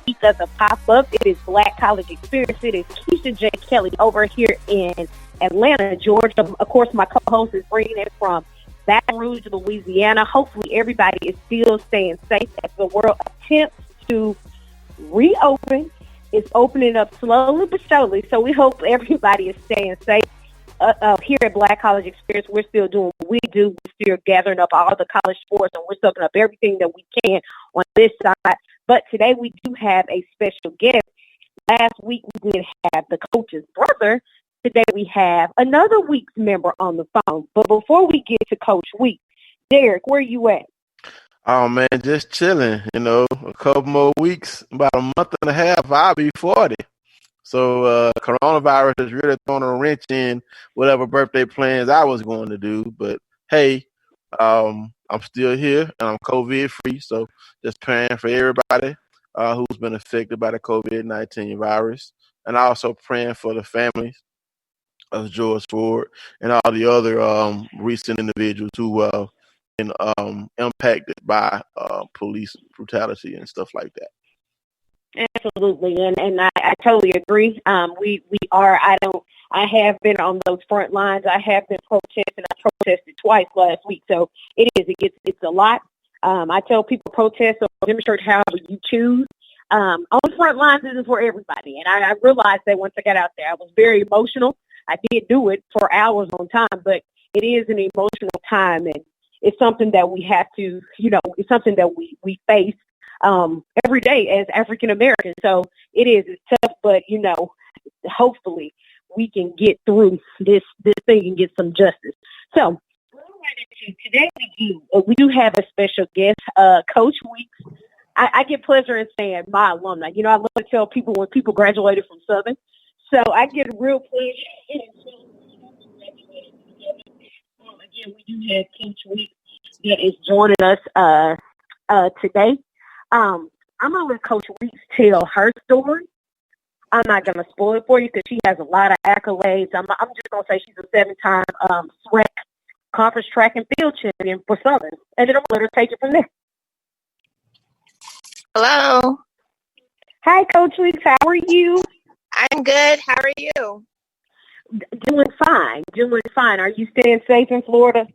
week of the pop-up. It is Black College Experience. It is Kaisha J. Kelly over here in Atlanta, Georgia. Of course, my co-host is bringing it from Baton Rouge, Louisiana. Hopefully, everybody is still staying safe as the world attempts to reopen. It's opening up slowly but surely, so we hope everybody is staying safe. Here at Black College Experience, we're still doing what we do. We're still gathering up all the college sports, and we're soaking up everything that we can on this side. But today we do have a special guest. Last week we did have the coach's brother. Today we have another Weeks member on the phone. But before we get to Coach Weeks, Derek, where you at? Oh man, just chilling. A couple more weeks, about a month and a half, I'll be 40. So coronavirus has really thrown a wrench in whatever birthday plans I was going to do. But hey, I'm still here and I'm COVID free. So just praying for everybody who's been affected by the COVID-19 virus, and also praying for the families of George Ford and all the other recent individuals who been impacted by police brutality and stuff like that. Absolutely, and I totally agree. We are. I have been on those front lines. I have been protesting. I protested twice last week, so it's a lot. I tell people protest or demonstrate however you choose. On the front lines, this is for everybody, and I realized that once I got out there, I was very emotional. I did do it for hours on time, but it is an emotional time, and it's something that we have to, it's something that we face every day as African Americans. So it's tough, but hopefully we can get through this thing and get some justice. So today we do have a special guest, Coach Weeks. I get pleasure in saying my alumni. I love to tell people when people graduated from Southern. So I get a real pleasure in again, we do have Coach Weeks that is joining us today. I'm going to let Coach Weeks tell her story. I'm not going to spoil it for you because she has a lot of accolades. I'm just going to say she's a 7-time SWAC conference track and field champion for Southern. And then I'm going to let her take it from there. Hello. Hi, Coach Weeks. How are you? I'm good. How are you? Doing fine. Are you staying safe in Florida?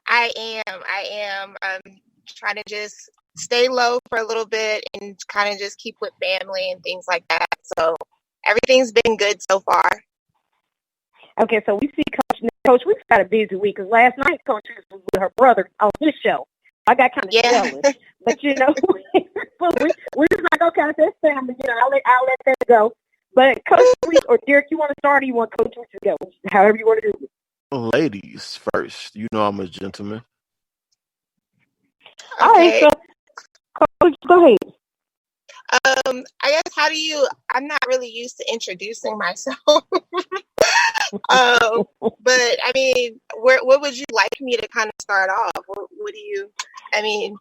I am. I'm trying to just stay low for a little bit and kind of just keep with family and things like that. So everything's been good so far. Okay, so we see Coach Weeks got a busy week because last night Coach Weeks was with her brother on his show. I got kind of jealous, but we're just not gonna count this family. I'll let that go. But Coach Weeks or Derek, you want to start, or you want Coach Weeks to go? However you want to do it. Ladies first. I'm a gentleman. Okay. All right, so Coach, go ahead. I guess I'm not really used to introducing myself. But I mean, what would you like me to kind of start off? What do you, I don't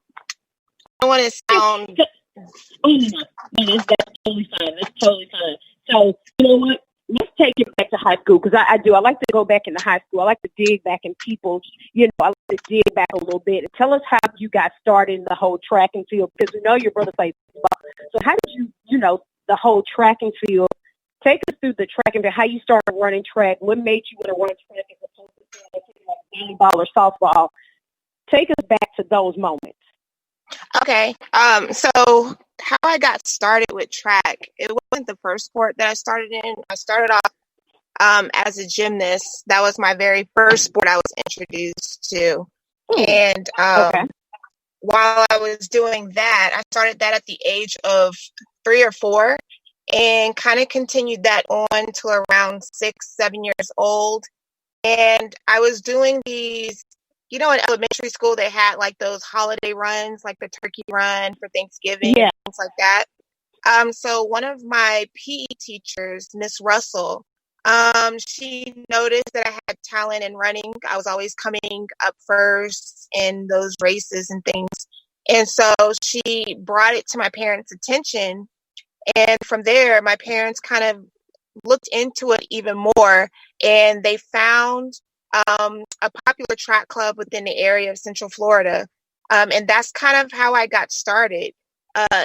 want to sound. That's totally fine. So, you know what? Let's take it back to high school because I like to go back into high school. I like to dig back in people. I like to dig back a little bit and tell us how you got started in the whole track and field because we know your brother plays football. So how did you, the whole track and field? Take us through the track and field, how you started running track. What made you want to run track as opposed to volleyball or softball? Take us back to those moments. Okay. So how I got started with track, it wasn't the first sport that I started in. I started off as a gymnast. That was my very first sport I was introduced to. And while I was doing that, I started that at the age of 3 or 4 and kind of continued that on to around 6, 7 years old. And I was doing these, in elementary school, they had like those holiday runs, like the turkey run for Thanksgiving, and things like that. So one of my PE teachers, Miss Russell, she noticed that I had talent in running. I was always coming up first in those races and things. And so she brought it to my parents' attention. And from there, my parents kind of looked into it even more, and they found a popular track club within the area of Central Florida. And that's kind of how I got started.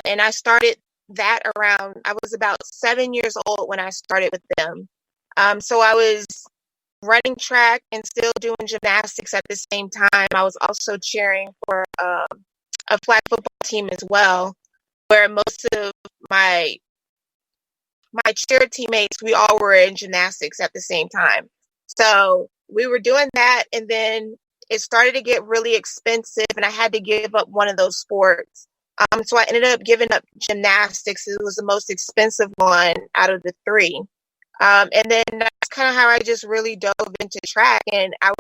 And I started that around, I was about 7 years old when I started with them. So I was running track and still doing gymnastics at the same time. I was also cheering for a flag football team as well, where most of my cheer teammates, we all were in gymnastics at the same time. So we were doing that, and then it started to get really expensive, and I had to give up one of those sports. So I ended up giving up gymnastics. It was the most expensive one out of the three. And then that's kind of how I just really dove into track. And I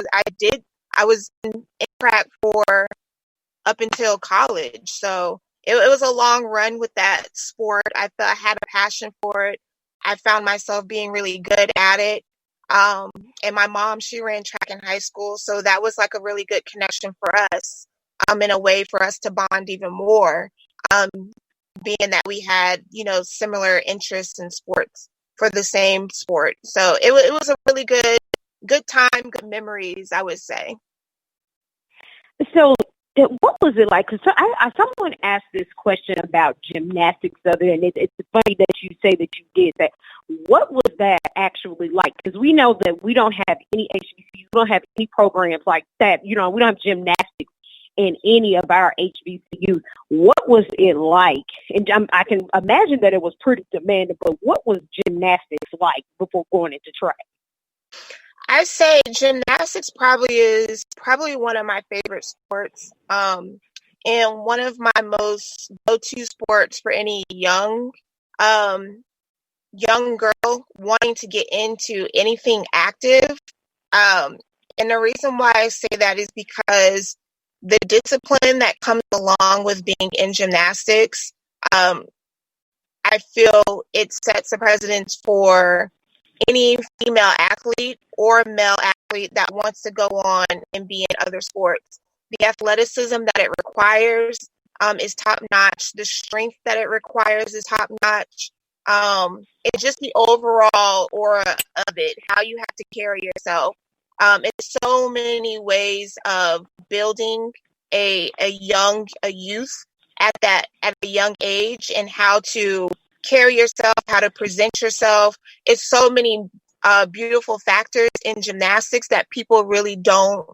was in track for up until college. So it was a long run with that sport. I felt I had a passion for it. I found myself being really good at it. And my mom, she ran track in high school. So that was like a really good connection for us, in a way for us to bond even more, being that we had, similar interests in sports for the same sport. So it was a really good time, good memories, I would say. So what was it like? Because someone asked this question about gymnastics, and it's funny that you say that you did that. What was that actually like? Because we know that we don't have any HBCUs, we don't have any programs like that. We don't have gymnastics in any of our HBCUs. What was it like? And I can imagine that it was pretty demanding, but what was gymnastics like before going into track? I say gymnastics is one of my favorite sports, and one of my most go-to sports for any young girl wanting to get into anything active. And the reason why I say that is because the discipline that comes along with being in gymnastics, I feel it sets a precedence for any female athlete or male athlete that wants to go on and be in other sports. The athleticism that it requires is top notch. The strength that it requires is top notch. It's just the overall aura of it, how you have to carry yourself. It's so many ways of building a youth at a young age, and how to carry yourself, how to present yourself. It's so many beautiful factors in gymnastics that people really don't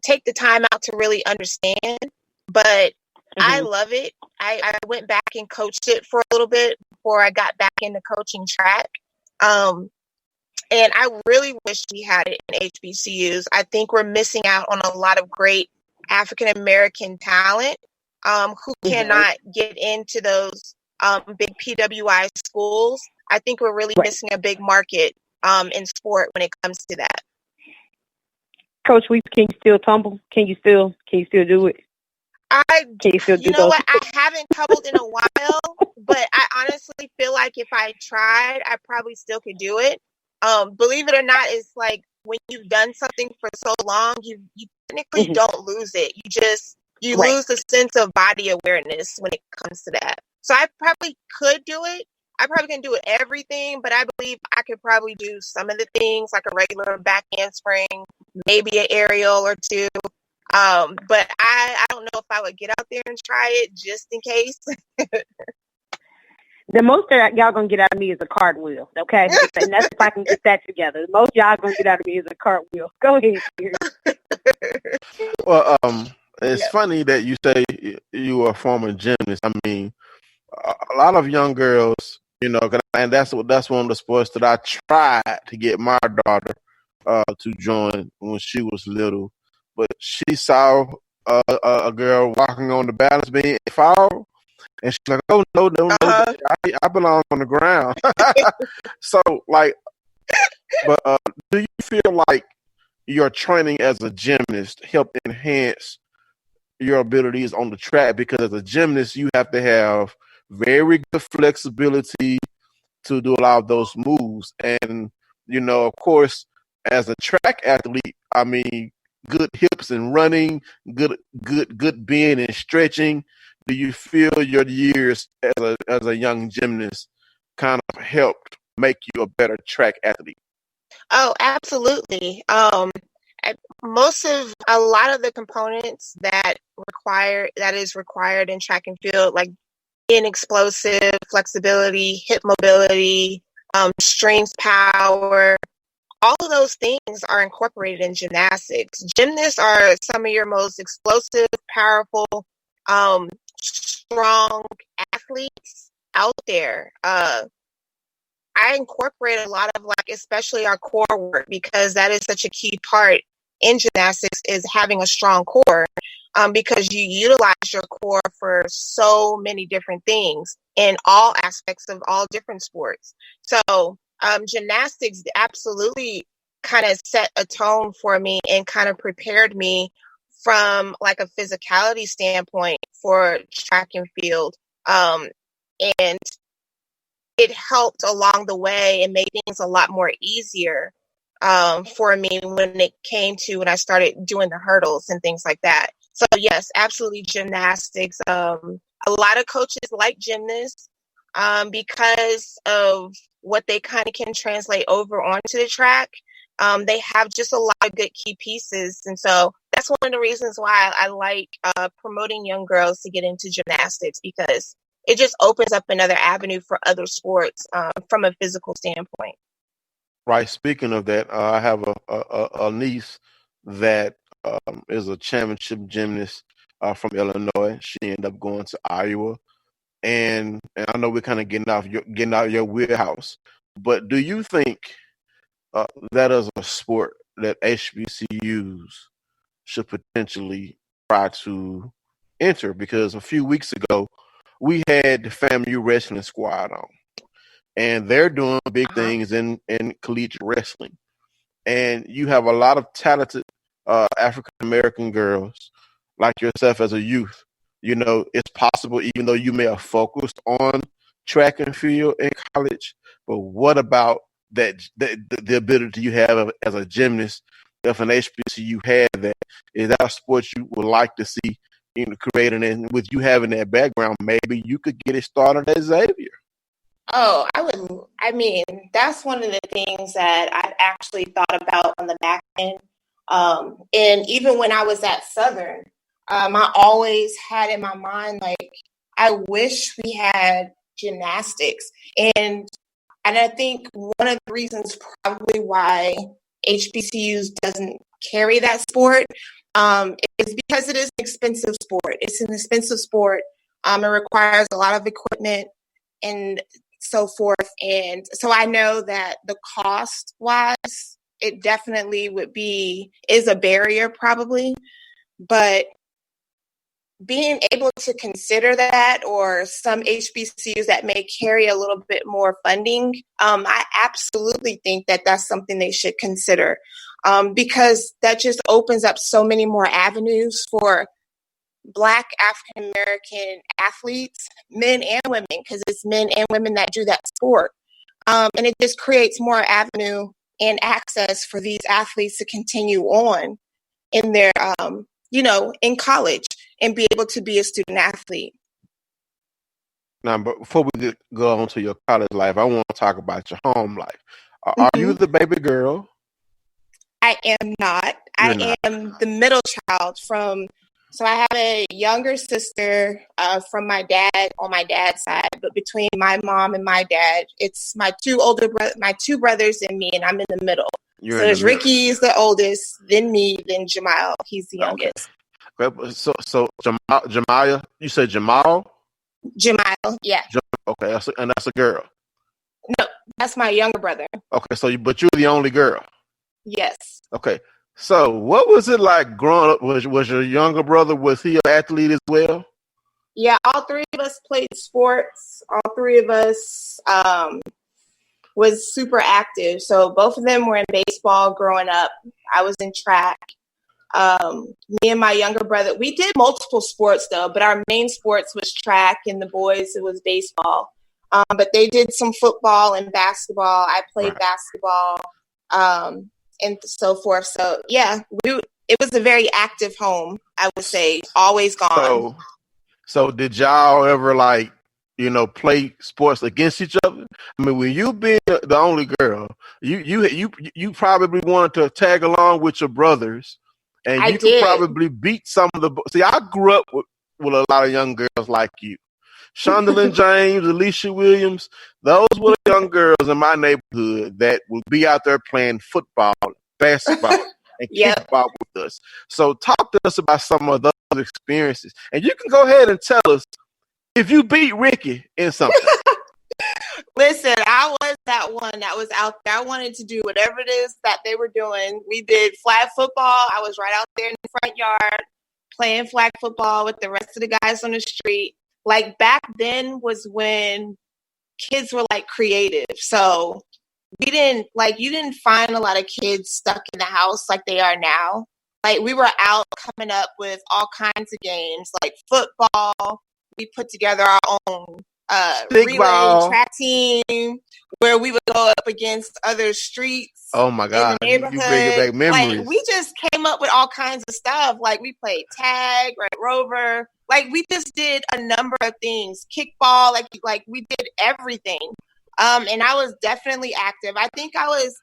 take the time out to really understand. But I love it. I went back and coached it for a little bit before I got back into coaching track. And I really wish we had it in HBCUs. I think we're missing out on a lot of great African American talent who cannot get into those big PWI schools. I think we're really missing a big market in sport when it comes to that. Coach Weeks, can you still tumble? Can you still do it? You know what? I haven't tumbled in a while, but I honestly feel like if I tried, I probably still could do it. Believe it or not, it's like when you've done something for so long, you technically don't lose it. You lose the sense of body awareness when it comes to that. So I probably could do it. I probably can do everything, but I believe I could probably do some of the things, like a regular back handspring, maybe an aerial or two. But I don't know if I would get out there and try it just in case. The most that y'all gonna get out of me is a cartwheel, okay? And that's if I can get that together. The most y'all gonna get out of me is a cartwheel. Go ahead, Gary. Well, it's funny that you say you are a former gymnast. I mean, a lot of young girls, and that's one of the sports that I tried to get my daughter to join when she was little, but she saw a girl walking on the balance beam and fall. And she's like, oh, no, I belong on the ground. So, but do you feel like your training as a gymnast helped enhance your abilities on the track? Because as a gymnast, you have to have very good flexibility to do a lot of those moves. And, of course, as a track athlete, I mean, good hips and running, good bend and stretching. Do you feel your years as a young gymnast kind of helped make you a better track athlete? Oh, absolutely. A lot of the components that is required in track and field, like being explosive, flexibility, hip mobility, strength, power. All of those things are incorporated in gymnastics. Gymnasts are some of your most explosive, powerful, strong athletes out there. I incorporate a lot of especially our core work, because that is such a key part in gymnastics, is having a strong core, because you utilize your core for so many different things in all aspects of all different sports. So gymnastics absolutely kind of set a tone for me and kind of prepared me from a physicality standpoint for track and field. And it helped along the way and made things a lot more easier for me when I started doing the hurdles and things like that. So yes, absolutely gymnastics. A lot of coaches like gymnasts because of what they kind of can translate over onto the track. They have just a lot of good key pieces. And so that's one of the reasons why I like promoting young girls to get into gymnastics, because it just opens up another avenue for other sports from a physical standpoint. Right. Speaking of that, I have a niece that is a championship gymnast from Illinois. She ended up going to Iowa, and I know we're kind of getting out of your wheelhouse, but do you think that is a sport that HBCUs should potentially try to enter? Because a few weeks ago, we had the FAMU wrestling squad on, and they're doing big things in collegiate wrestling. And you have a lot of talented African-American girls like yourself as a youth. You know, it's possible, even though you may have focused on track and field in college, but what about the ability you have as a gymnast? If an HBCU had that, is that a sport you would like to see creating? And with you having that background, maybe you could get it started at Xavier. Oh, I would. I mean, that's one of the things that I've actually thought about on the back end. And even when I was at Southern, I always had in my mind, I wish we had gymnastics. And I think one of the reasons probably why HBCUs doesn't carry that sport is because it is an expensive sport. It's an expensive sport. It requires a lot of equipment and so forth. And so I know that the cost wise, it definitely is a barrier probably, but being able to consider that, or some HBCUs that may carry a little bit more funding, I absolutely think that that's something they should consider, because that just opens up so many more avenues for Black African-American athletes, men and women, because it's men and women that do that sport. And it just creates more avenue and access for these athletes to continue on in their, in college and be able to be a student athlete. Now, but before we go on to your college life, I want to talk about your home life. Are you the baby girl? I am not. I am the middle child so I have a younger sister from my dad on my dad's side, but between my mom and my dad, it's my two brothers and me, and I'm in the middle. So there's Ricky is the oldest, then me, then Jamal. He's the youngest. Okay. So Jamaya, you said Jamal? Jamal, yeah. Okay, that's a girl. No, that's my younger brother. Okay, but you're the only girl. Yes. Okay. So what was it like growing up? Was your younger brother, was he an athlete as well? Yeah, all three of us played sports. All three of us was super active. So both of them were in baseball growing up. I was in track. Me and my younger brother, we did multiple sports though, but our main sports was track, and the boys, it was baseball. But they did some football and basketball. I played basketball. And so forth. So yeah, it was a very active home, I would say, always gone. So did y'all ever play sports against each other? I mean, when you being the only girl, you probably wanted to tag along with your brothers, and you could probably beat some of the. See, I grew up with a lot of young girls like you. Shondelyn James, Alicia Williams, those were the young girls in my neighborhood that would be out there playing football, basketball, and Yep. kickball with us. So talk to us about some of those experiences. And you can go ahead and tell us if you beat Ricky in something. Listen, I was that one that was out there. I wanted to do whatever it is that they were doing. We did flag football. I was right out there in the front yard playing flag football with the rest of the guys on the street. Like back then was when kids were like creative. So you didn't find a lot of kids stuck in the house like they are now. Like we were out coming up with all kinds of games like football. We put together our own relay track team where we would go up against other streets. Oh my God. In the neighborhood. You bring it back memories. Like we just came up with all kinds of stuff. Like we played tag, Red Rover. Like we just did a number of things. Kickball, like we did everything. And I was definitely active. I think I was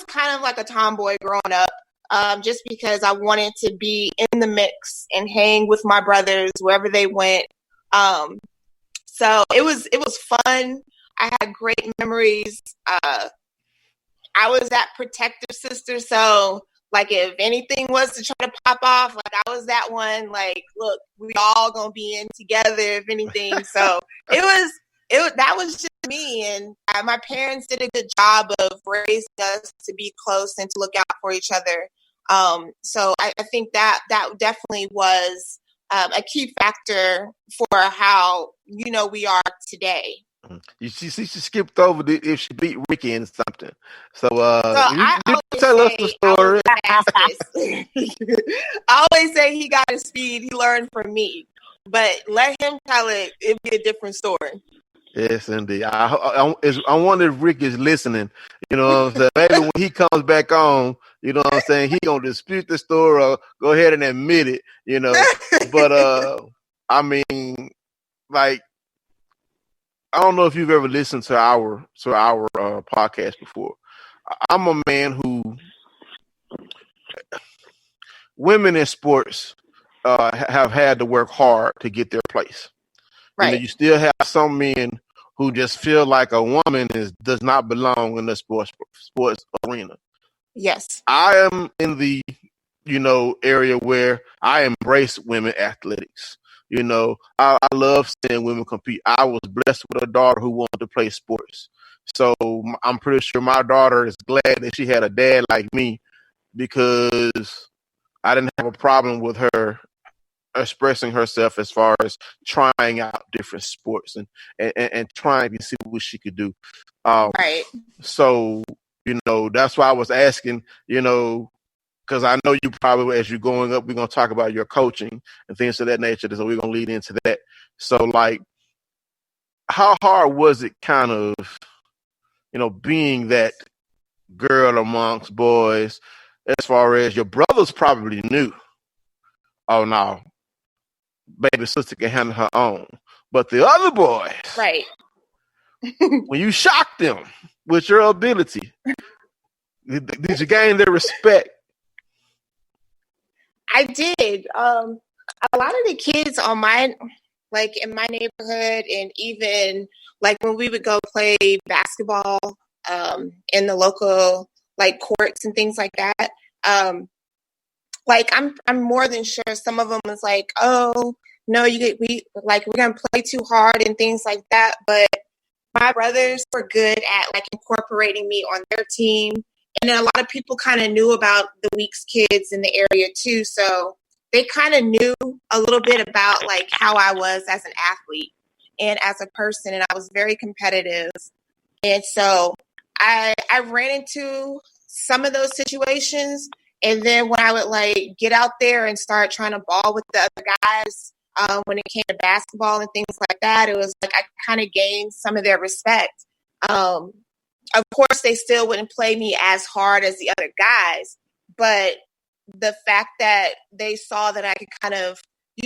kind of like a tomboy growing up. Just because I wanted to be in the mix and hang with my brothers wherever they went. So it was fun. I had great memories. I was that protective sister. So like if anything was to try to pop off, like I was that one, like, look, we all gonna be in together if anything. So that was just me. And my parents did a good job of raising us to be close and to look out for each other. So I think that definitely was a key factor for how, we are today. She skipped over if she beat Ricky in something. So I tell us the story. I always say he got his speed. He learned from me. But let him tell it. It'd be a different story. Yes, indeed. I wonder if Rick is listening. You know what I'm saying? Maybe when he comes back on, you know what I'm saying, he gonna dispute the story or go ahead and admit it, But I mean, like, I don't know if you've ever listened to our podcast before. I'm a man who women in sports have had to work hard to get their place. Right. You still have some men who just feel like a woman does not belong in the sports arena. Yes. I am in the, area where I embrace women athletics. I love seeing women compete. I was blessed with a daughter who wanted to play sports. So I'm pretty sure my daughter is glad that she had a dad like me because I didn't have a problem with her expressing herself as far as trying out different sports and trying to see what she could do. Right. So, that's why I was asking, because I know you probably, as you're going up, we're going to talk about your coaching and things of that nature. So we're going to lead into that. So, like, how hard was it kind of, being that girl amongst boys as far as your brothers probably knew? Oh, no. Baby sister can handle her own. But the other boys, right? When you shocked them with your ability, did you gain their respect? I did. A lot of the kids in my neighborhood, and even like when we would go play basketball in the local courts and things like that. I'm more than sure some of them was like, oh no, we're gonna play too hard and things like that. But my brothers were good at incorporating me on their team, and then a lot of people kind of knew about the Weeks kids in the area too, so they kind of knew a little bit about how I was as an athlete and as a person, and I was very competitive, and so I ran into some of those situations. And then when I would get out there and start trying to ball with the other guys, when it came to basketball and things like that, it was I kind of gained some of their respect. Of course, they still wouldn't play me as hard as the other guys, but the fact that they saw that I could kind of,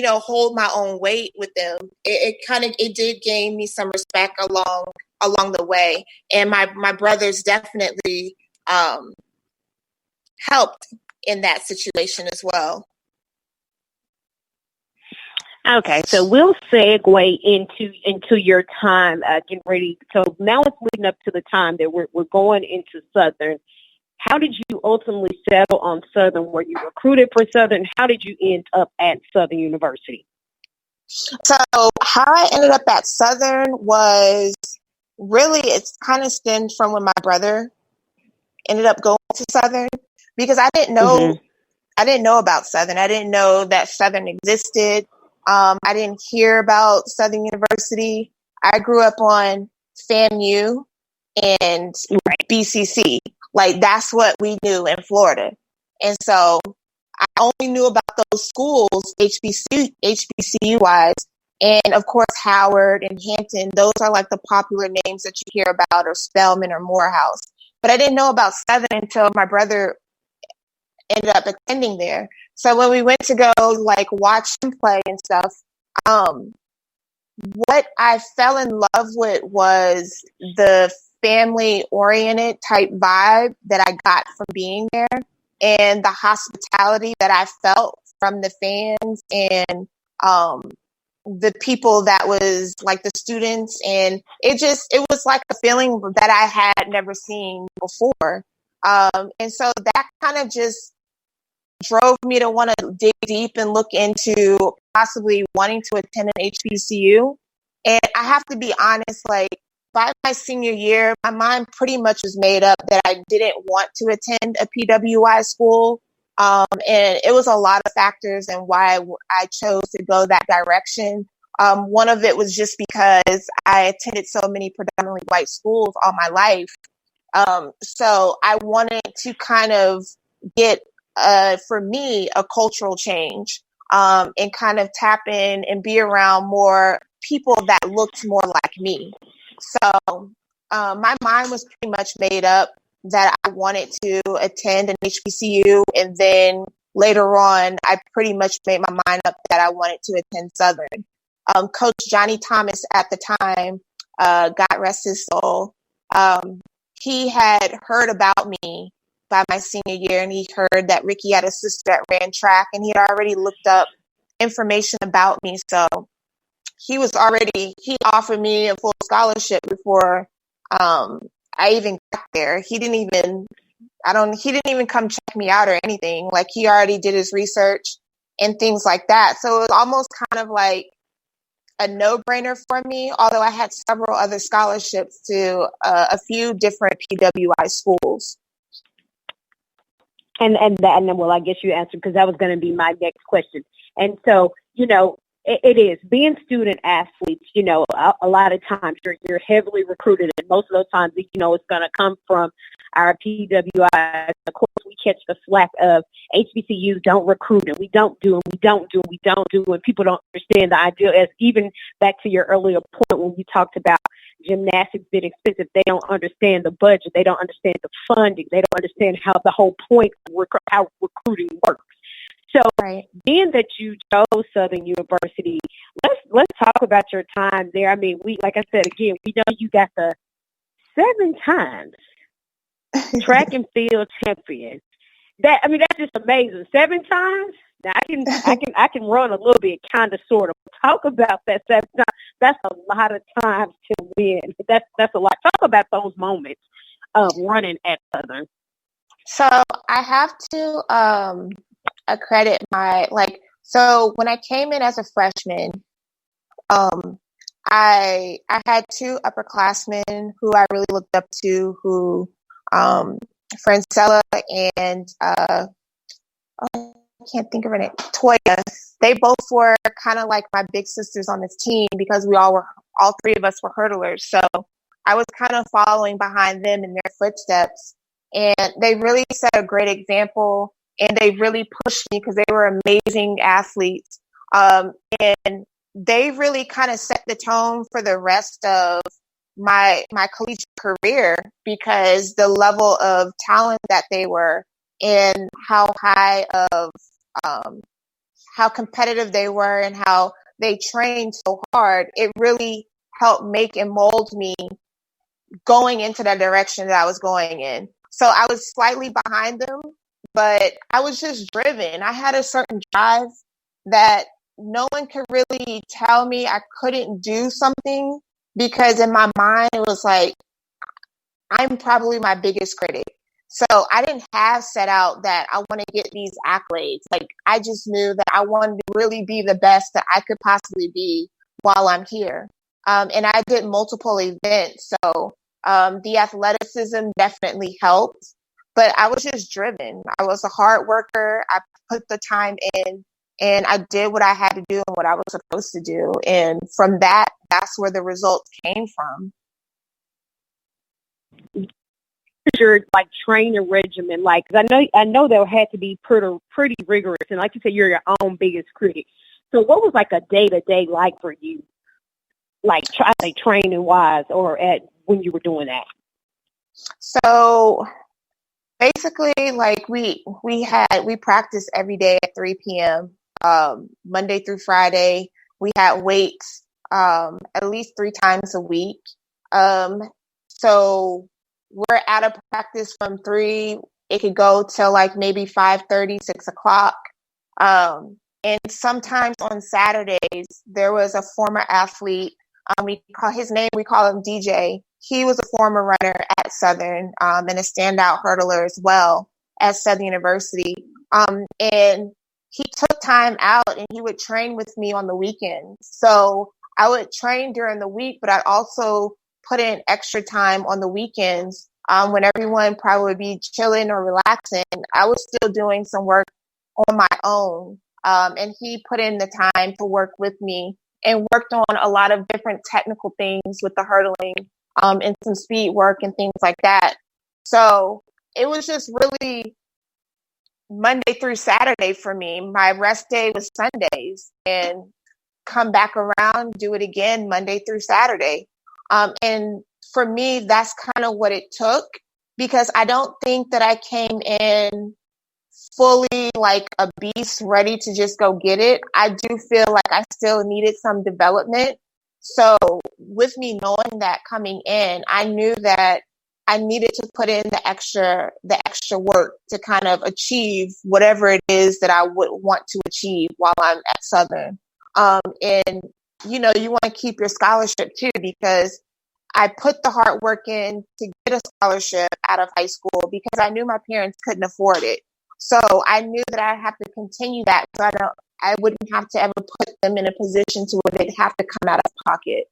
hold my own weight with them, it did gain me some respect along the way. And my brothers definitely helped in that situation as well. Okay, so we'll segue into your time getting ready. So now it's leading up to the time that we're going into Southern. How did you ultimately settle on Southern? Were you recruited for Southern? How did you end up at Southern University? So how I ended up at Southern was really, it's kind of stemmed from when my brother ended up going to Southern, because I didn't know about Southern. I didn't know that Southern existed. I didn't hear about Southern University. I grew up on FAMU and BCC. Like, that's what we knew in Florida. And so I only knew about those schools, HBCU-wise. And, of course, Howard and Hampton. Those are, like, the popular names that you hear about, or Spelman or Morehouse. But I didn't know about Southern until my brother ended up attending there. So when we went to go, like, watch him play and stuff, what I fell in love with was the family-oriented type vibe that I got from being there, and the hospitality that I felt from the fans and the people that was like the students. And it was like a feeling that I had never seen before. And so that kind of just drove me to want to dig deep and look into possibly wanting to attend an HBCU. And I have to be honest, like, by my senior year, my mind pretty much was made up that I didn't want to attend a PWI school. And it was a lot of factors and why I chose to go that direction. One of it was just because I attended so many predominantly white schools all my life. So I wanted to kind of get, for me, a cultural change, and kind of tap in and be around more people that looked more like me. So my mind was pretty much made up that I wanted to attend an HBCU, and then later on, I pretty much made my mind up that I wanted to attend Southern. Coach Johnny Thomas at the time, God rest his soul, he had heard about me by my senior year, and he heard that Ricky had a sister that ran track, and he had already looked up information about me. So he offered me a full scholarship before I even got there. He didn't even come check me out or anything. Like, he already did his research and things like that. So it was almost kind of like a no-brainer for me, although I had several other scholarships to a few different PWI schools. And then, well, I guess you answered, because that was going to be my next question. And so, it is being student athletes, a lot of times you're heavily recruited, and most of those times, it's going to come from our PWI. Of course, we catch the slack of HBCUs don't recruit, and we don't do, and people don't understand the idea. As even back to your earlier point when you talked about gymnastics being expensive, they don't understand the budget, they don't understand the funding, they don't understand how the whole point of how recruiting works. So, being that you chose Southern University, let's talk about your time there. I mean, like I said again, we know you got the 7 times track and field champion. That's just amazing. 7 times. Now I can run a little bit, kind of, sort of. Talk about that 7 times. That's a lot of times to win. That's a lot. Talk about those moments of running at Southern. So I have to accredit so when I came in as a freshman, I had 2 upperclassmen who I really looked up to, who Francella and I can't think of her name, Toya. They both were kind of like my big sisters on this team, because all 3 of us were hurdlers. So I was kind of following behind them in their footsteps, and they really set a great example. And they really pushed me because they were amazing athletes. And they really kind of set the tone for the rest of my collegiate career, because the level of talent that they were, and how high of, how competitive they were, and how they trained so hard, it really helped make and mold me going into that direction that I was going in. So I was slightly behind them, but I was just driven. I had a certain drive that no one could really tell me I couldn't do something, because in my mind, it was like, I'm probably my biggest critic. So I didn't have set out that I want to get these accolades. Like, I just knew that I wanted to really be the best that I could possibly be while I'm here. And I did multiple events. So the athleticism definitely helped, but I was just driven. I was a hard worker. I put the time in, and I did what I had to do and what I was supposed to do. And from that, that's where the results came from. Your like training regimen, like, 'cause I know there had to be pretty rigorous, and like you said, you're your own biggest critic. So what was like a day-to-day like for you, like training wise, or at when you were doing that? So basically, like, we practiced every day at 3 p.m. Monday through Friday. We had weights at least 3 times a week. So we're out of practice from 3. It could go till like maybe 5:30, 6 o'clock. And sometimes on Saturdays, there was a former athlete. We call him DJ. He was a former runner at Southern, and a standout hurdler as well at Southern University. And he took time out and he would train with me on the weekends. So I would train during the week, but I'd also put in extra time on the weekends, when everyone probably would be chilling or relaxing. I was still doing some work on my own. And he put in the time to work with me and worked on a lot of different technical things with the hurdling, and some speed work and things like that. So it was just really Monday through Saturday for me. My rest day was Sundays, and come back around, do it again Monday through Saturday. And for me, that's kind of what it took, because I don't think that I came in fully like a beast ready to just go get it. I do feel like I still needed some development. So with me knowing that coming in, I knew that I needed to put in the extra work to kind of achieve whatever it is that I would want to achieve while I'm at Southern. And you want to keep your scholarship too, because I put the hard work in to get a scholarship out of high school, because I knew my parents couldn't afford it. So I knew that I have to continue that, so I wouldn't have to ever put them in a position to where they'd have to come out of pocket.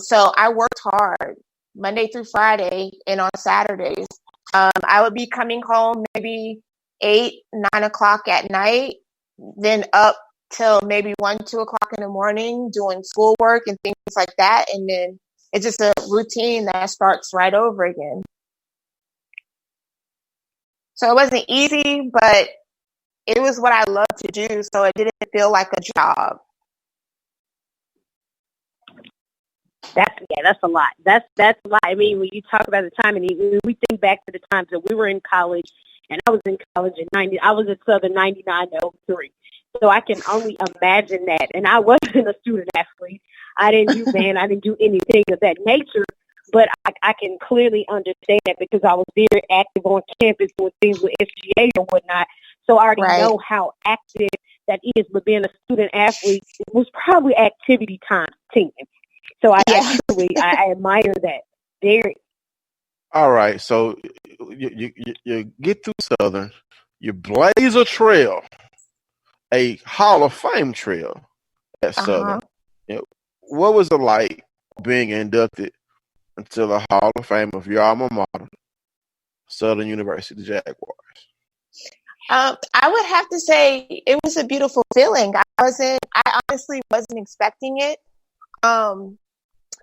So I worked hard Monday through Friday, and on Saturdays, I would be coming home maybe 8, 9 o'clock at night, then up till maybe 1, 2 o'clock in the morning doing schoolwork and things like that. And then it's just a routine that starts right over again. So it wasn't easy, but it was what I loved to do. So it didn't feel like a job. That's a lot. That's a lot. I mean, when you talk about the time, and we think back to the times that we were in college, and I was in college in 90. I was at Southern 99 to 03. So I can only imagine that. And I wasn't a student athlete. I didn't do anything of that nature. But I can clearly understand that, because I was very active on campus doing things with SGA and whatnot. So I already know how active that is. But being a student athlete, it was probably activity time 10. So I admire that very. All right, so you get through Southern, you blaze a trail, a Hall of Fame trail at Southern. What was it like being inducted into the Hall of Fame of your alma mater, Southern University, the Jaguars? I would have to say it was a beautiful feeling. I honestly wasn't expecting it.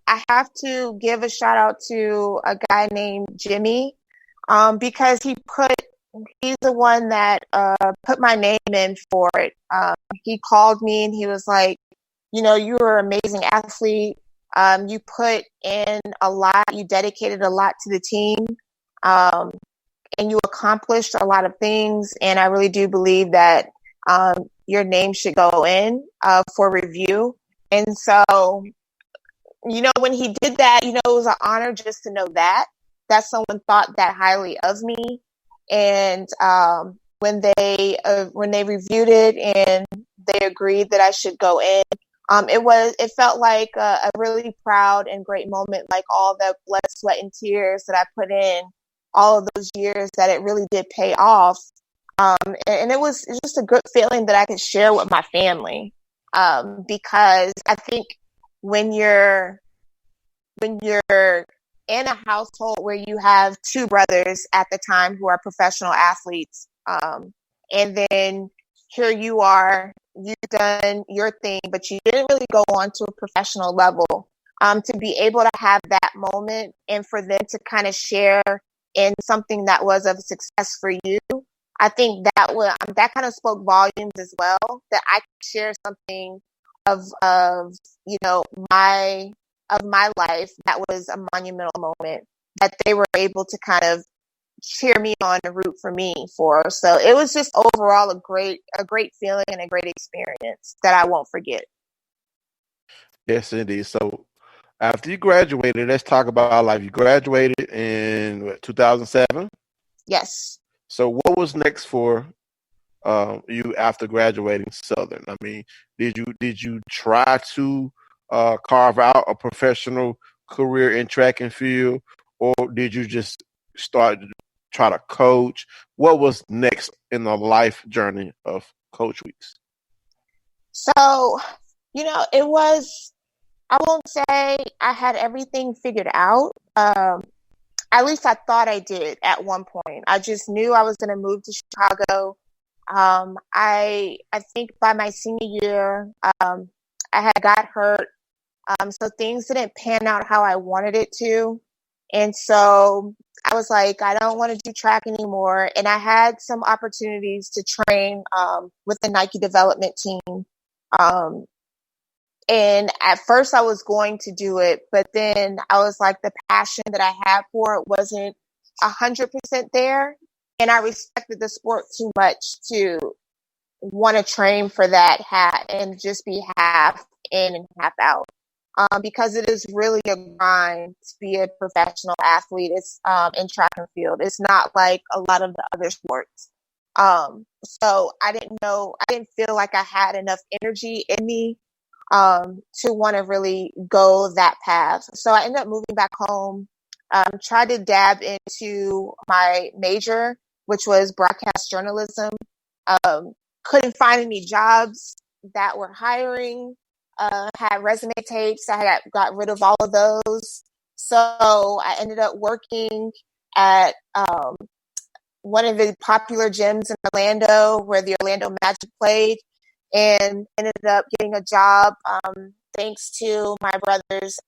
I have to give a shout out to a guy named Jimmy, because he's the one that put my name in for it. He called me and he was like, you were an amazing athlete. You put in a lot, you dedicated a lot to the team, and you accomplished a lot of things. And I really do believe that your name should go in for review. And so, when he did that, it was an honor just to know that someone thought that highly of me. And when they reviewed it and they agreed that I should go in. It felt like a really proud and great moment, like all the blood, sweat, and tears that I put in all of those years, that it really did pay off. And it was just a good feeling that I could share with my family. Because I think when you're in a household where you have two brothers at the time who are professional athletes, and then here you are, you've done your thing, but you didn't really go on to a professional level, to be able to have that moment and for them to kind of share in something that was of success for you. I think that kind of spoke volumes as well, that I could share something of my life that was a monumental moment that they were able to kind of cheer me on and root for me for. So it was just overall a great feeling and a great experience that I won't forget. Yes, indeed. So after you graduated, let's talk about life. You graduated in 2007. Yes. So what was next for you after graduating Southern? I mean, did you try to carve out a professional career in track and field, or did you just start to try to coach? What was next in the life journey of Coach Weeks? So, it was, I won't say I had everything figured out. At least I thought I did at one point. I just knew I was going to move to Chicago. I think by my senior year, I had got hurt. So things didn't pan out how I wanted it to. And so I was like, I don't want to do track anymore. And I had some opportunities to train with the Nike development team. And at first I was going to do it, but then I was like, the passion that I had for it wasn't 100% there. And I respected the sport too much to want to train for that hat and just be half in and half out. Because it is really a grind to be a professional athlete. It's in track and field. It's not like a lot of the other sports. So I didn't feel like I had enough energy in me to want to really go that path. So I ended up moving back home, tried to dab into my major, which was broadcast journalism. Couldn't find any jobs that were hiring. Had resume tapes. I got rid of all of those. So I ended up working at one of the popular gyms in Orlando where the Orlando Magic played, and ended up getting a job thanks to my brother's,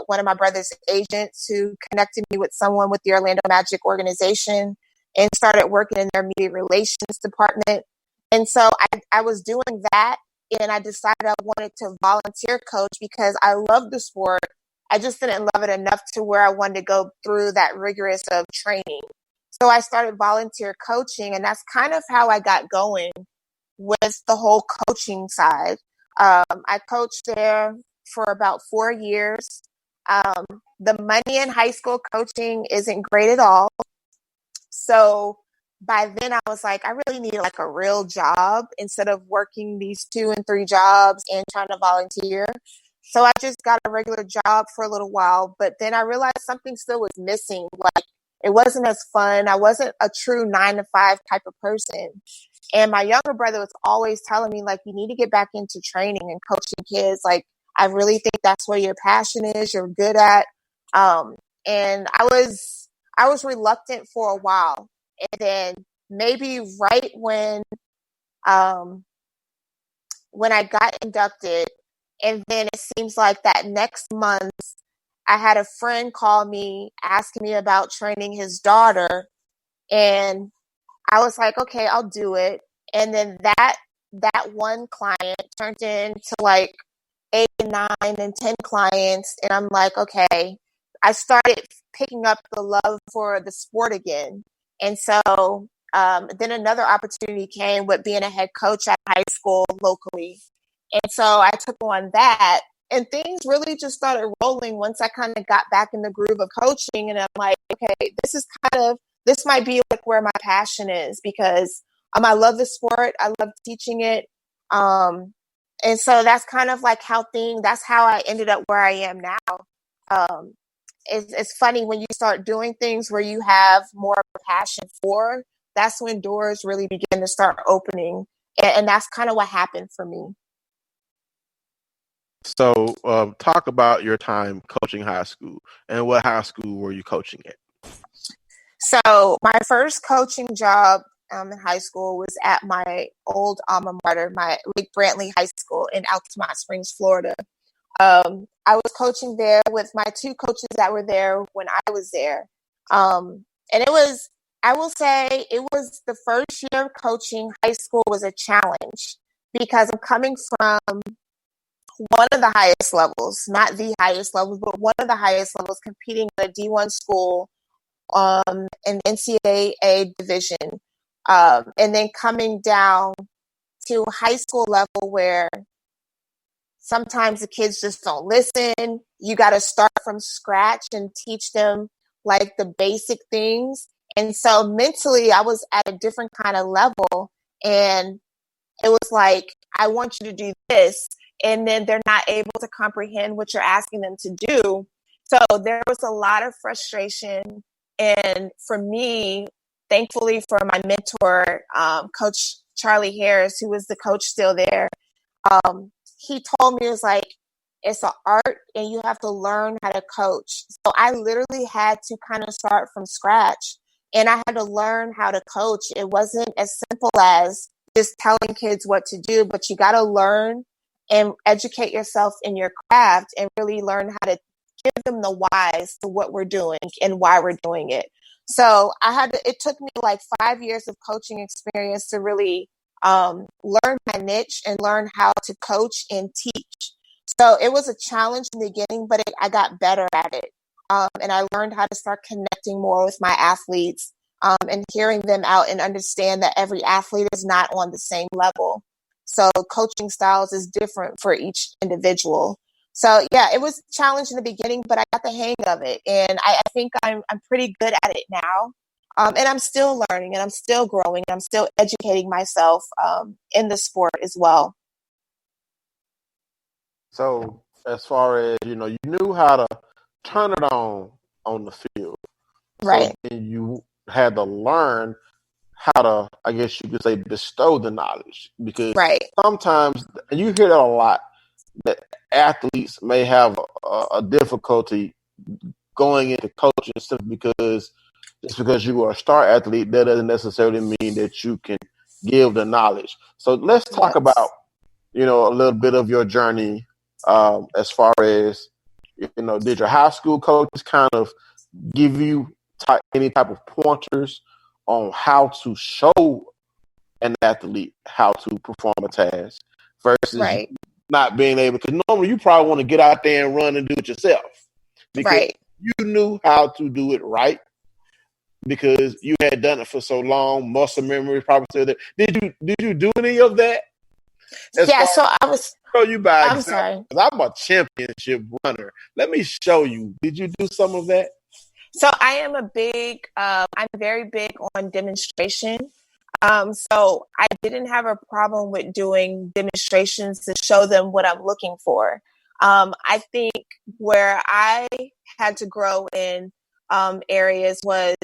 one of my brother's agents who connected me with someone with the Orlando Magic organization, and started working in their media relations department. And so I was doing that, and I decided I wanted to volunteer coach because I loved the sport. I just didn't love it enough to where I wanted to go through that rigorous of training. So I started volunteer coaching, and that's kind of how I got going with the whole coaching side. I coached there for about 4 years. The money in high school coaching isn't great at all. So by then I was like, I really needed like a real job instead of working these 2 and 3 jobs and trying to volunteer. So I just got a regular job for a little while, but then I realized something still was missing. Like, it wasn't as fun. I wasn't a true 9-to-5 type of person. And my younger brother was always telling me, like, you need to get back into training and coaching kids. Like, I really think that's where your passion is, you're good at. And I was reluctant for a while. And then maybe right when I got inducted, and then it seems like that next month, I had a friend call me asking me about training his daughter. And I was like, okay, I'll do it. And then that one client turned into like 8, 9, and 10 clients. And I'm like, okay, I started picking up the love for the sport again. And so then another opportunity came with being a head coach at high school locally. And so I took on that. And things really just started rolling once I kind of got back in the groove of coaching. And I'm like, okay, this might be like where my passion is, because I love the sport. I love teaching it. And so that's kind of like that's how I ended up where I am now. It's funny when you start doing things where you have more of a passion for, that's when doors really begin to start opening. And that's kind of what happened for me. So, talk about your time coaching high school, and what high school were you coaching at? So my first coaching job in high school was at my old alma mater, my Lake Brantley High School in Altamont Springs, Florida. I was coaching there with my two coaches that were there when I was there. And I will say, it was the first year of coaching high school was a challenge because I'm coming from one of the highest levels, not the highest levels, but one of the highest levels, competing at a D1 school in NCAA division. And then coming down to high school level where sometimes the kids just don't listen. You got to start from scratch and teach them like the basic things. And so mentally I was at a different kind of level, and it was like, I want you to do this. And then they're not able to comprehend what you're asking them to do. So there was a lot of frustration. And for me, thankfully for my mentor, Coach Charlie Harris, who was the coach still there, he told me, it was like, it's an art and you have to learn how to coach. So I literally had to kind of start from scratch, and I had to learn how to coach. It wasn't as simple as just telling kids what to do, but you got to learn and educate yourself in your craft and really learn how to give them the whys to what we're doing and why we're doing it. So it took me like 5 years of coaching experience to really learn my niche and learn how to coach and teach. So it was a challenge in the beginning, but I got better at it. And I learned how to start connecting more with my athletes, and hearing them out and understand that every athlete is not on the same level. So coaching styles is different for each individual. So yeah, it was a challenge in the beginning, but I got the hang of it. And I think I'm pretty good at it now. And I'm still learning and I'm still growing and I'm still educating myself in the sport as well. So, as far as you knew how to turn it on the field. Right. So then you had to learn how to, I guess you could say, bestow the knowledge, because Right. sometimes, and you hear that a lot, that athletes may have a difficulty going into coaching simply because just because you are a star athlete, that doesn't necessarily mean that you can give the knowledge. So let's talk Yes. about, a little bit of your journey, as far as, did your high school coaches kind of give you any type of pointers on how to show an athlete how to perform a task versus Right. not being able, because normally you probably want to get out there and run and do it yourself because Right. you knew how to do it right because you had done it for so long. Muscle memory is probably still there. Did you do any of that? Yeah, so Show you by I'm example, sorry. 'cause I'm a championship runner. Let me show you. Did you do some of that? So I am I'm very big on demonstration. So I didn't have a problem with doing demonstrations to show them what I'm looking for. I think where I had to grow in areas was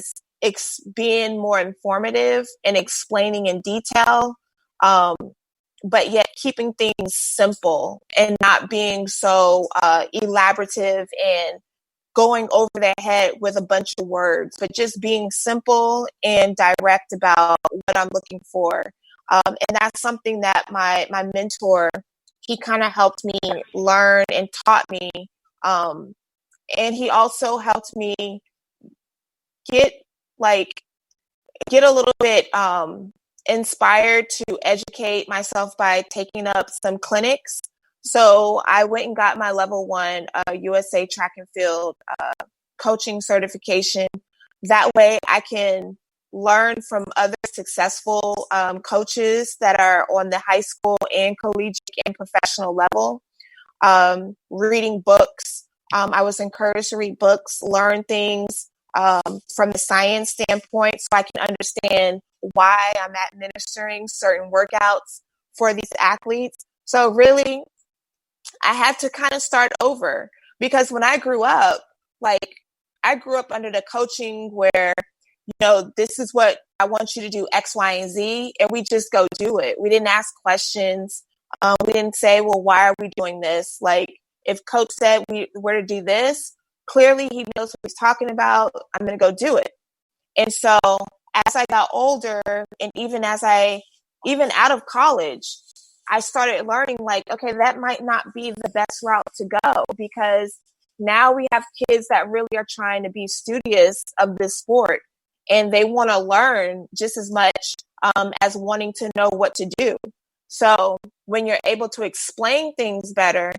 being more informative and explaining in detail, but yet keeping things simple and not being so elaborative and going over their head with a bunch of words, but just being simple and direct about what I'm looking for. And that's something that my mentor, he kind of helped me learn and taught me. And he also helped me get a little bit inspired to educate myself by taking up some clinics. So I went and got my level 1 USA track and field coaching certification. That way I can learn from other successful coaches that are on the high school and collegiate and professional level. Reading books. I was encouraged to read books, learn things from the science standpoint so I can understand why I'm administering certain workouts for these athletes. So really, I had to kind of start over, because when I grew up, like, I grew up under the coaching where, this is what I want you to do, X, Y, and Z, and we just go do it. We didn't ask questions. We didn't say, well, why are we doing this? Like, if coach said we're to do this, clearly he knows what he's talking about. I'm going to go do it. And so as I got older, and even out of college, I started learning, like, okay, that might not be the best route to go, because now we have kids that really are trying to be studious of this sport, and they want to learn just as much as wanting to know what to do. So when you're able to explain things better,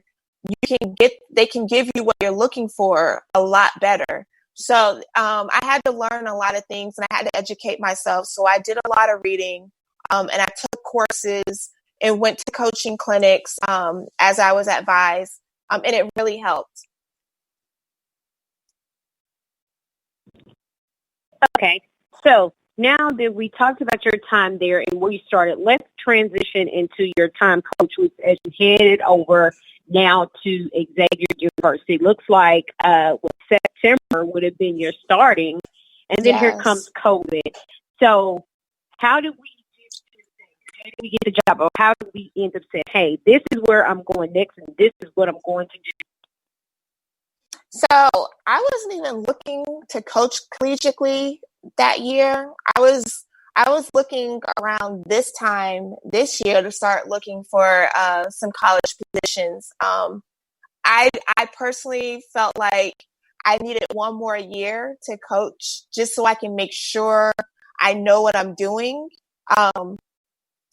they can give you what you're looking for a lot better. So I had to learn a lot of things, and I had to educate myself. So I did a lot of reading, and I took courses and went to coaching clinics as I was advised, and it really helped. Okay, so now that we talked about your time there and where you started, let's transition into your time coach as you headed over now to Xavier University. Looks like September would have been your starting, and then Here comes COVID. So how did we get the job, or how did we end up saying, hey, this is where I'm going next, and this is what I'm going to do? So I wasn't even looking to coach collegiately that year. I was looking around this time this year to start looking for some college positions. I personally felt like I needed one more year to coach, just so I can make sure I know what I'm doing,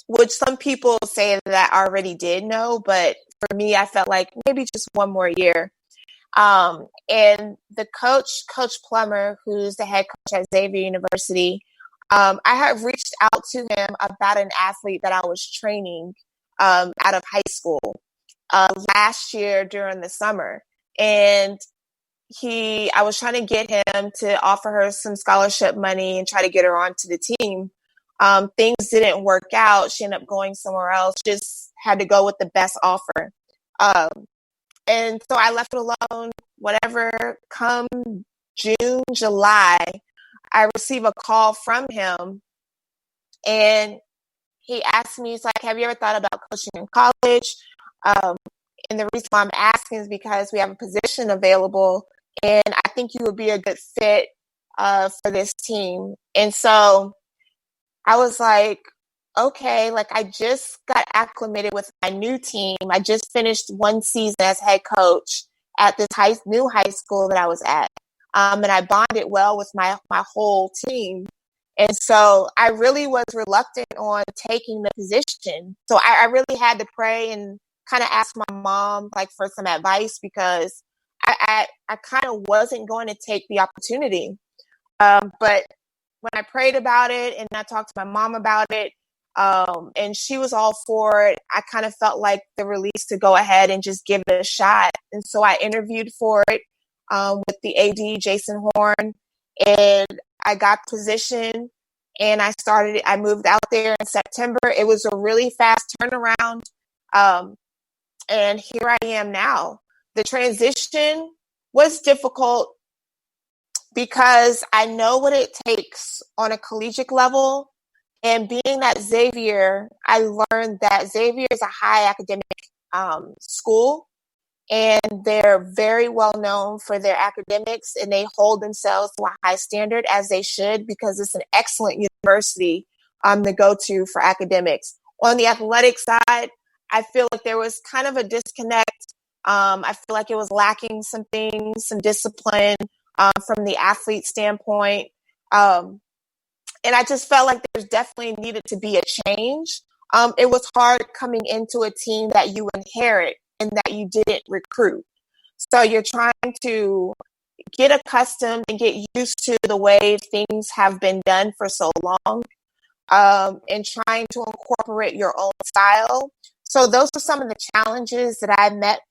which some people say that I already did know, but for me, I felt like maybe just one more year. And the Coach Plummer, who's the head coach at Xavier University, I had reached out to him about an athlete that I was training out of high school last year during the summer. And I was trying to get him to offer her some scholarship money and try to get her onto the team. Things didn't work out. She ended up going somewhere else, just had to go with the best offer. And so I left it alone. Whatever, come June, July, I received a call from him, and he asked me, he's like, have you ever thought about coaching in college? And the reason why I'm asking is because we have a position available, and I think you would be a good fit for this team. And so I was like, okay, like, I just got acclimated with my new team. I just finished one season as head coach at this new high school that I was at. And I bonded well with my whole team. And so I really was reluctant on taking the position. So I really had to pray and kind of ask my mom, like, for some advice, because I kind of wasn't going to take the opportunity. But when I prayed about it and I talked to my mom about it, and she was all for it, I kind of felt like the release to go ahead and just give it a shot. And so I interviewed for it with the AD, Jason Horn, and I got position, and I moved out there in September. It was a really fast turnaround. And here I am now. The transition was difficult because I know what it takes on a collegiate level. And being at Xavier, I learned that Xavier is a high academic school, and they're very well known for their academics, and they hold themselves to a high standard, as they should, because it's an excellent university to go to for academics. On the athletic side, I feel like there was kind of a disconnect. I feel like it was lacking some things, some discipline from the athlete standpoint. And I just felt like there's definitely needed to be a change. It was hard coming into a team that you inherit and that you didn't recruit. So you're trying to get accustomed and get used to the way things have been done for so long, and trying to incorporate your own style. So those are some of the challenges that I met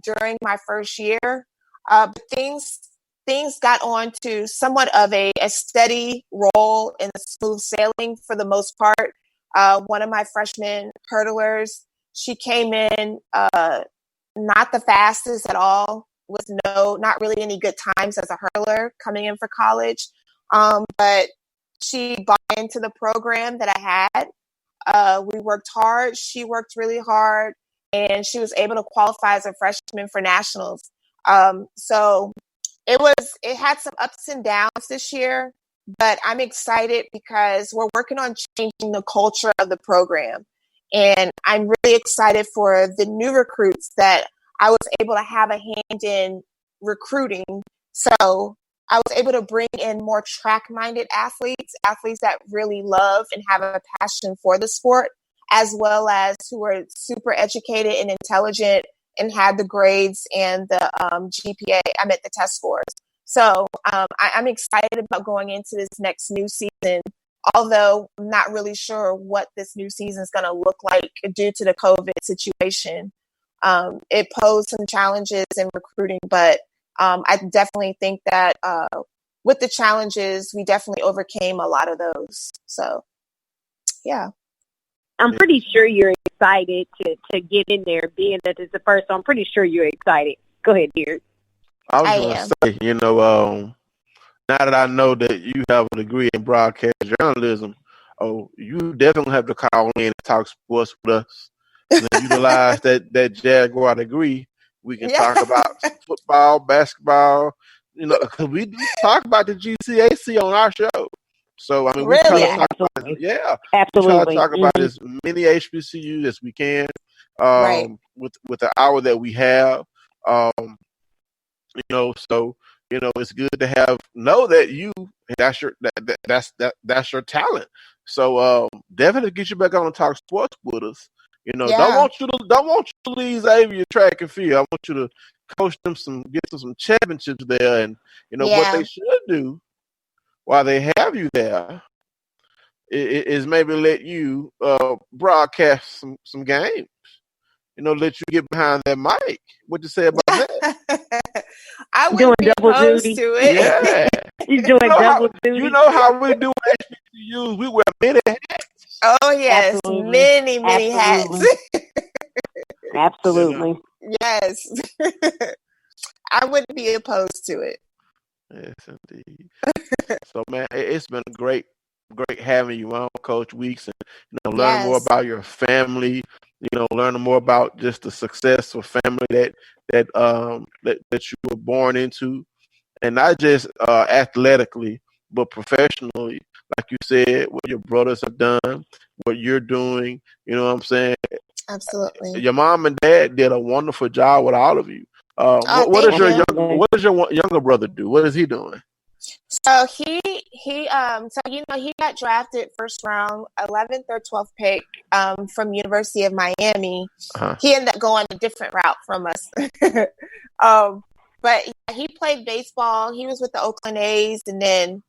during my first year. But things got on to somewhat of a steady roll and smooth sailing for the most part. one of my freshman hurdlers. She came in not the fastest at all, with not really any good times as a hurdler coming in for college. But she bought into the program that I had. We worked hard. She worked really hard, and she was able to qualify as a freshman for nationals. So it had some ups and downs this year, but I'm excited because we're working on changing the culture of the program. And I'm really excited for the new recruits that I was able to have a hand in recruiting. So I was able to bring in more track-minded athletes that really love and have a passion for the sport, as well as who are super educated and intelligent and had the grades and the GPA, the test scores. So I'm excited about going into this next new season, although I'm not really sure what this new season is going to look like due to the COVID situation. It posed some challenges in recruiting, but I definitely think that with the challenges, we definitely overcame a lot of those. So, yeah. I'm pretty sure you're excited to get in there, being that it's the first. So I'm pretty sure you're excited. Go ahead, dear. I was going to say, now that I know that you have a degree in broadcast journalism, you definitely have to call in and talk sports with us. And utilize that Jaguar degree. We can talk about football, basketball, because we do talk about the GCAC on our show. So, I mean, we try to talk about it. Yeah. Absolutely. We try to talk about as many HBCUs as we can with the hour that we have. So, it's good to know that that's your talent. So, definitely get you back on and talk sports with us. Don't want you to leave Xavier track and field. I want you to coach them get them some championships there, and what they should do while they have you there is maybe let you broadcast some games. Let you get behind that mic. What you say about that? I wouldn't be opposed to it. Yeah, you're doing double duty. You know how we do HBCUs. We wear many hats. Oh yes, absolutely. many hats. Absolutely. Yes. I wouldn't be opposed to it. Yes, indeed. So, man, it's been great having you on, Coach Weeks, and learning more about your family. Learning more about just the successful family that you were born into, and not just athletically, but professionally. Like you said, what your brothers have done, what you're doing. You know what I'm saying? Absolutely. Your mom and dad did a wonderful job with all of you. What does your younger brother do? What is he doing? So he got drafted first round, 11th or 12th pick from University of Miami. Uh-huh. He ended up going a different route from us. But he played baseball. He was with the Oakland A's, and then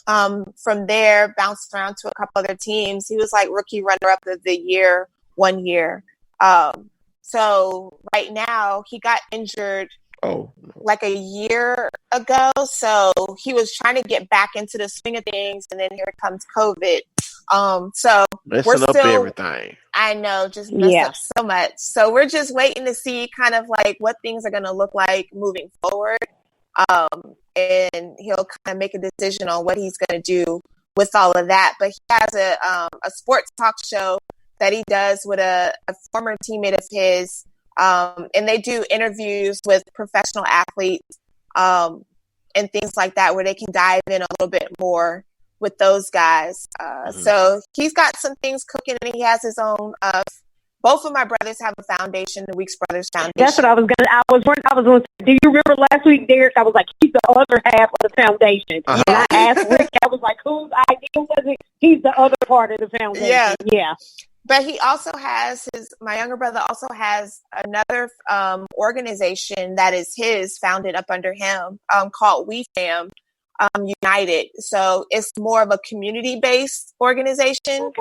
from there bounced around to a couple other teams. He was like rookie runner-up of the year 1 year. So right now he got injured like a year ago. So he was trying to get back into the swing of things, and then here comes COVID. So we're still up everything. I know, just messed up so much. So we're just waiting to see kind of like what things are going to look like moving forward. And he'll kind of make a decision on what he's going to do with all of that. But he has a sports talk show that he does with a former teammate of his. And they do interviews with professional athletes and things like that, where they can dive in a little bit more with those guys. So he's got some things cooking, and he has his own. Both of my brothers have a foundation, the Weeks Brothers Foundation. That's what I was going to say. Do you remember last week, Derek? I was like, he's the other half of the foundation. And I asked Rick, I was like, whose idea was it? He's the other part of the foundation. Yeah. But he also has my younger brother also has another organization that is his, founded up under him, called We Fam United. So it's more of a community-based organization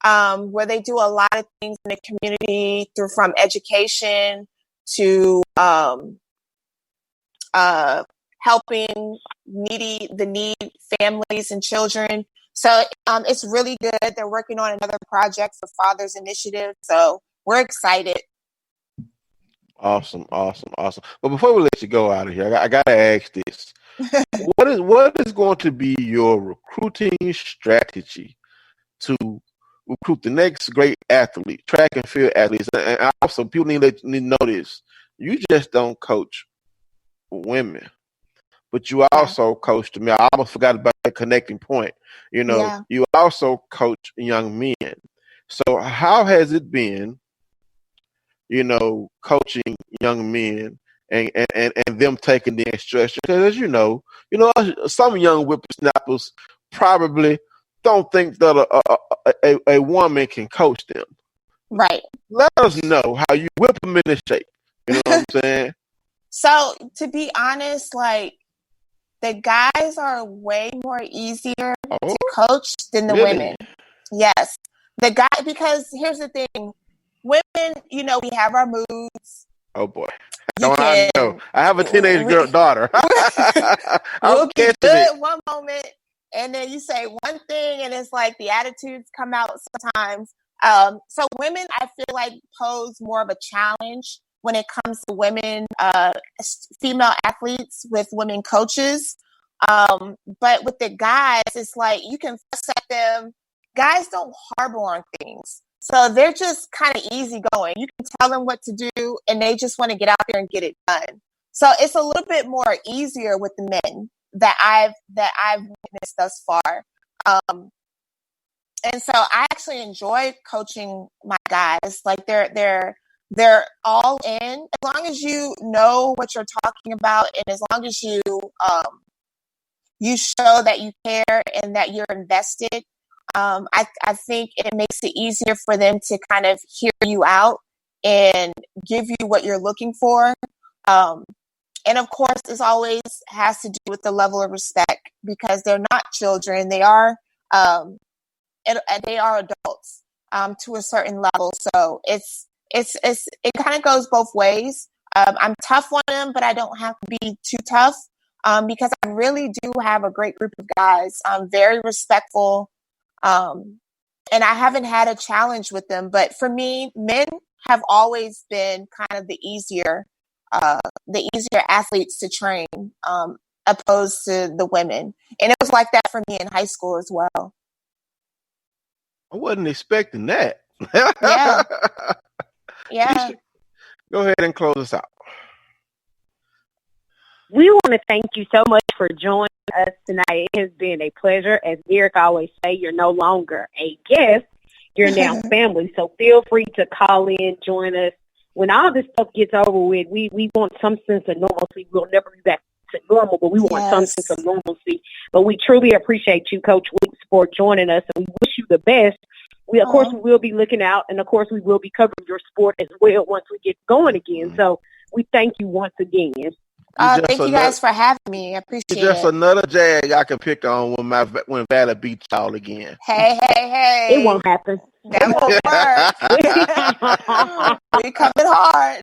where they do a lot of things in the community, from education to helping needy families and children. So it's really good. They're working on another project for Fathers Initiative. So we're excited. Awesome. But before we let you go out of here, I got to ask this. What is going to be your recruiting strategy to recruit the next great athlete, track and field athletes? And also, people need to know this. You just don't coach women, but you also coach me. I almost forgot about that connecting point. You also coach young men. So how has it been, coaching young men and them taking the instruction? Because as you know, some young whippersnappers probably don't think that a woman can coach them. Right. Let us know how you whip them into shape. You know what I'm saying? So to be honest, like the guys are way more easier to coach than the women. Yes. The guy, because here's the thing. Women, we have our moods. Oh boy. I know. I have a teenage girl daughter. We'll be good one moment, and then you say one thing, and it's like the attitudes come out sometimes. So women, I feel like, pose more of a challenge when it comes to women, female athletes with women coaches. But with the guys, it's like you can fuss at them. Guys don't harbor on things. So they're just kind of easygoing. You can tell them what to do, and they just want to get out there and get it done. So it's a little bit more easier with the men that I've witnessed thus far. And so I actually enjoy coaching my guys. Like they're all in, as long as you know what you're talking about, and as long as you you show that you care and that you're invested. I think it makes it easier for them to kind of hear you out and give you what you're looking for. And of course, this always has to do with the level of respect, because they're not children. They are adults to a certain level. So it kind of goes both ways. I'm tough on them, but I don't have to be too tough, because I really do have a great group of guys. I'm very respectful. And I haven't had a challenge with them, but for me, men have always been kind of the easier athletes to train, opposed to the women. And it was like that for me in high school as well. I wasn't expecting that. Yeah. Go ahead and close us out. We want to thank you so much for joining us tonight. It has been a pleasure. As Derek always say, you're no longer a guest. You're now family. So feel free to call in, join us. When all this stuff gets over with, we want some sense of normalcy. We'll never be back to normal, but we want some sense of normalcy. But we truly appreciate you, Coach Weeks, for joining us, and we wish you the best. Of course, we will be looking out, and of course, we will be covering your sport as well once we get going again. So we thank you once again. Thank you guys for having me. I appreciate it. Just another jag I can pick on when Valor beats y'all again. Hey. It won't happen. That won't work. We coming hard.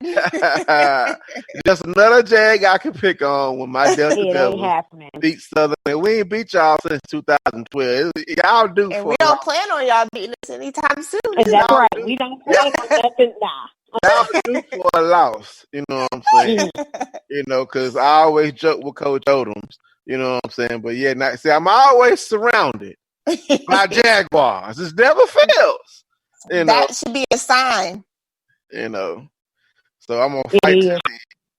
Just another jag I can pick on when my Delta Devils beat Southern. We ain't beat y'all since 2012. Y'all do. And we don't plan on y'all beating us anytime soon. That's right. We don't plan on nothing now. Y'all do for a loss, you know what I'm saying? Because I always joke with Coach Odoms, you know what I'm saying? But yeah, I'm always surrounded by Jaguars. It never fails. That should be a sign. So I'm gonna fight.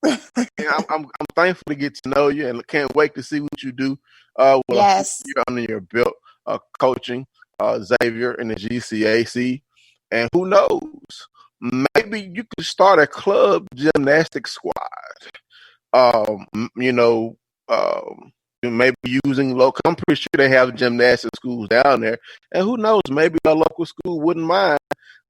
I'm thankful to get to know you, and can't wait to see what you do. You're under your belt, coaching Xavier in the GCAC, and who knows? Maybe you could start a club gymnastics squad. Maybe using local. I'm pretty sure they have gymnastics schools down there, and who knows? Maybe a local school wouldn't mind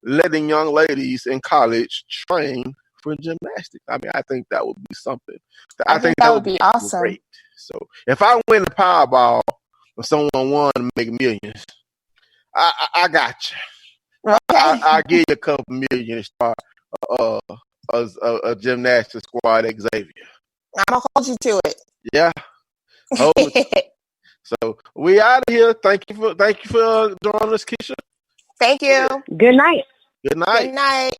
letting young ladies in college train for gymnastics. I mean, I think that would be something. I think that would be awesome. Great. So if I win the Powerball or someone won to make millions, I got you. Okay. I'll give you a couple million to start a gymnastics squad at Xavier. I'm going to hold you to it. Yeah. So we out of here. Thank you for joining us, Keisha. Thank you. Good night. Good night. Good night.